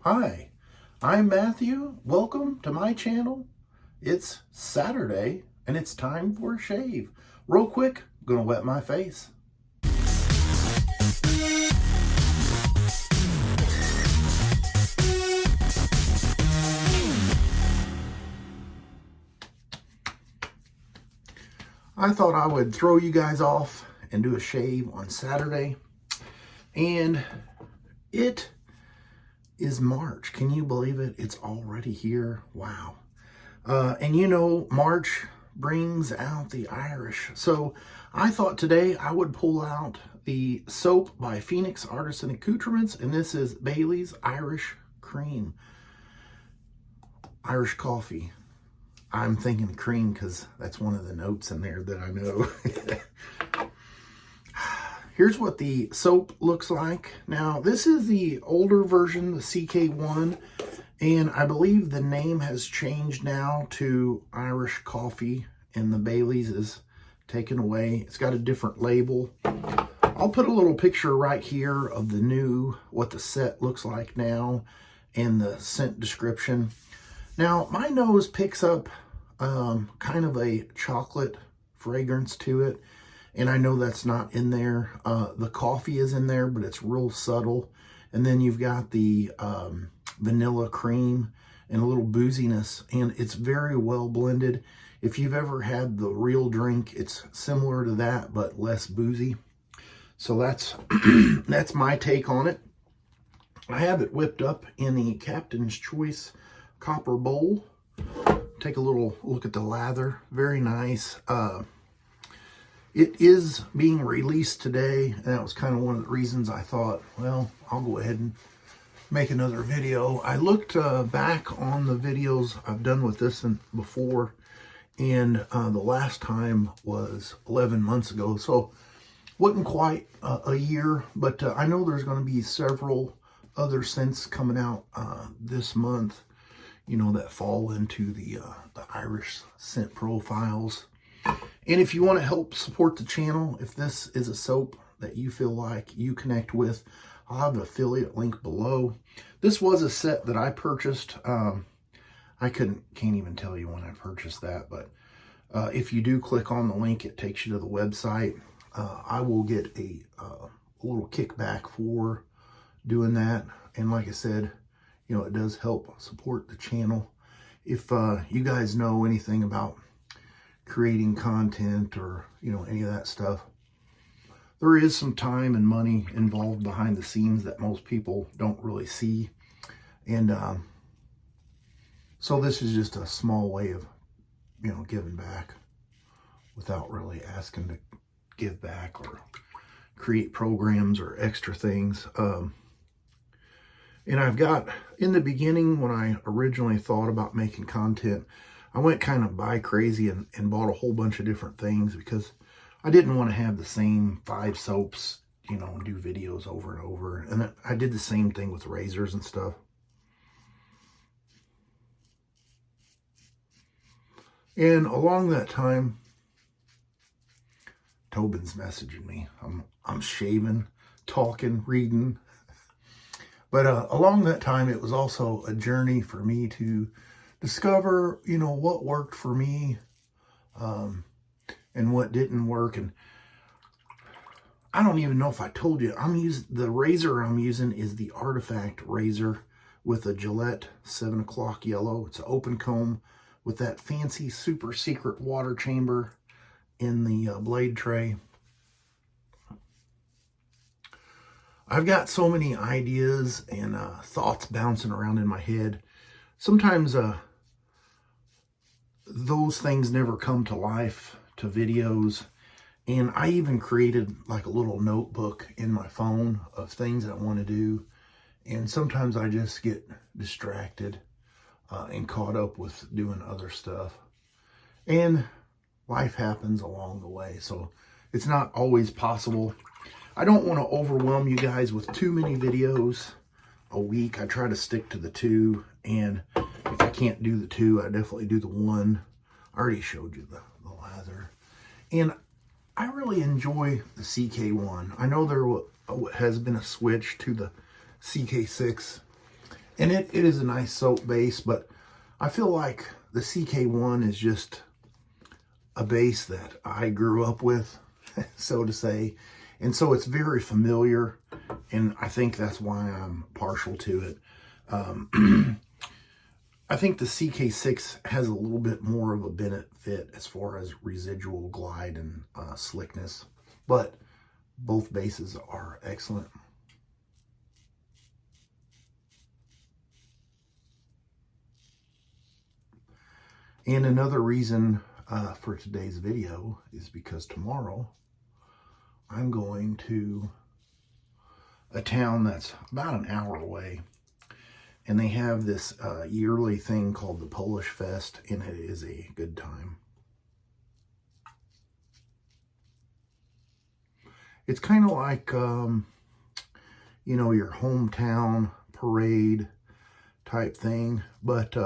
Hi, I'm Matthew. Welcome to my channel. It's Saturday and it's time for a shave. Real quick, I'm gonna wet my face. I thought I would throw you guys off and do a shave on Saturday. And it is March. Can you believe it? It's already here. Wow. And you know, March brings out the Irish. So I thought today I would pull out the soap by Phoenix Artisan Accoutrements, and this is Bailey's Irish Cream. Irish coffee. I'm thinking cream because that's one of the notes in there that I know. Here's what the soap looks like. Now, this is the older version, the CK1, and I believe the name has changed now to Irish Coffee, and the Bailey's is taken away. It's got a different label. I'll put a little picture right here of the new, what the set looks like now, and the scent description. Now, my nose picks up kind of a chocolate fragrance to it. And I know that's not in there. The coffee is in there, but it's real subtle. And then you've got the vanilla cream and a little booziness. And it's very well blended. If you've ever had the real drink, it's similar to that, but less boozy. So that's, that's my take on it. I have it whipped up in the Captain's Choice copper bowl. Take a little look at the lather. Very nice. It is being released today, and that was kind of one of the reasons I thought, well, I'll go ahead and make another video. I looked back on the videos I've done with this before, and the last time was 11 months ago, so wasn't quite a year, but I know there's going to be several other scents coming out this month, you know, that fall into the Irish scent profiles. And if you want to help support the channel, if this is a soap that you feel like you connect with, I'll have an affiliate link below. This was a set that I purchased. I can't even tell you when I purchased that, but if you do click on the link, it takes you to the website. I will get a little kickback for doing that. And like I said, you know, it does help support the channel. If you guys know anything about creating content or, you know, any of that stuff, there is some time and money involved behind the scenes that most people don't really see. And so this is just a small way of, you know, giving back without really asking to give back or create programs or extra things. And I've got, in the beginning, when I originally thought about making content, I went kind of buy crazy and bought a whole bunch of different things because I didn't want to have the same 5 soaps, you know, and do videos over and over. And I did the same thing with razors and stuff. And along that time, Tobin's messaging me. I'm shaving, talking, reading. But along that time, it was also a journey for me to discover, you know, what worked for me and what didn't work. And I don't even know if I told you, the razor I'm using is the Artifact razor with a Gillette 7 o'clock yellow. It's an open comb with that fancy super secret water chamber in the blade tray. I've got so many ideas and thoughts bouncing around in my head. Sometimes those things never come to life, to videos. And I even created like a little notebook in my phone of things I want to do. And sometimes I just get distracted and caught up with doing other stuff. And life happens along the way. So it's not always possible. I don't want to overwhelm you guys with too many videos a week. I try to stick to the 2. And if I can't do the 2, I definitely do the 1. I already showed you the lather. And I really enjoy the CK1. I know there has been a switch to the CK6. And it is a nice soap base, but I feel like the CK1 is just a base that I grew up with, so to say. And so it's very familiar, and I think that's why I'm partial to it. I think the CK6 has a little bit more of a benefit as far as residual glide and slickness, but both bases are excellent. And another reason for today's video is because tomorrow I'm going to a town that's about an hour away, and they have this yearly thing called the Polish Fest, and it is a good time. It's kind of like, you know, your hometown parade type thing, but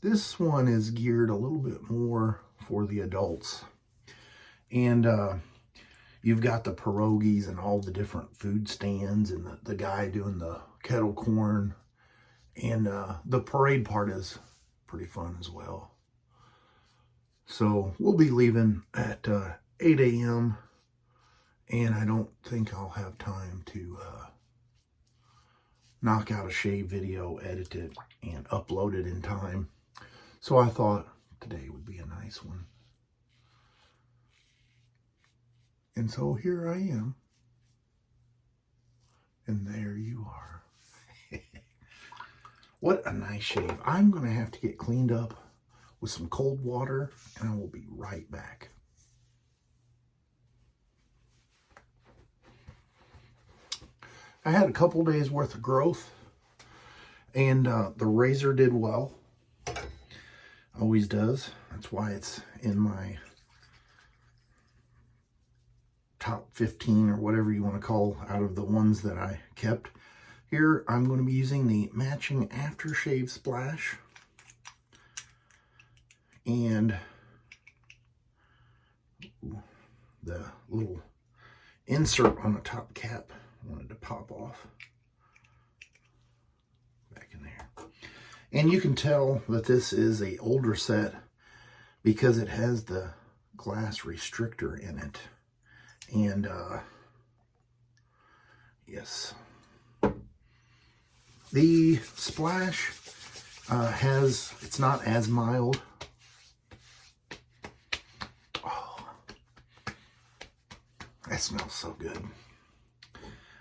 this one is geared a little bit more for the adults. And you've got the pierogies and all the different food stands, and the guy doing the kettle corn. And the parade part is pretty fun as well. So we'll be leaving at 8 a.m. and I don't think I'll have time to knock out a shave video, edit it, and upload it in time. So I thought today would be a nice one. And so here I am. And there you are. What a nice shave. I'm going to have to get cleaned up with some cold water, and I will be right back. I had a couple days worth of growth, and the razor did well. Always does. That's why it's in my top 15 or whatever you want to call out of the ones that I kept. Here I'm going to be using the matching aftershave splash, and the little insert on the top cap wanted to pop off. Back in there. And you can tell that this is a older set because it has the glass restrictor in it. And yes, the splash it's not as mild. Oh, that smells so good.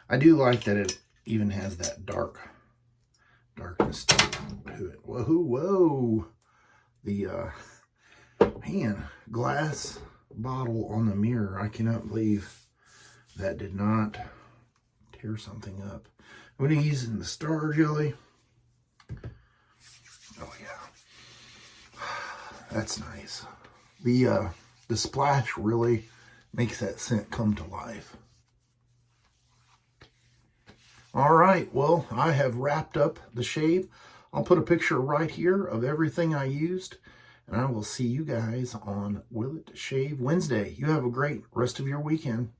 I do like that it even has that darkness to it. Whoa. The, man, glass bottle on the mirror. I cannot believe that did not tear something up. I'm going to use the Star Jelly. Oh yeah, that's nice. The splash really makes that scent come to life. All right, well, I have wrapped up the shave. I'll put a picture right here of everything I used, and I will see you guys on Will It Shave Wednesday. You have a great rest of your weekend.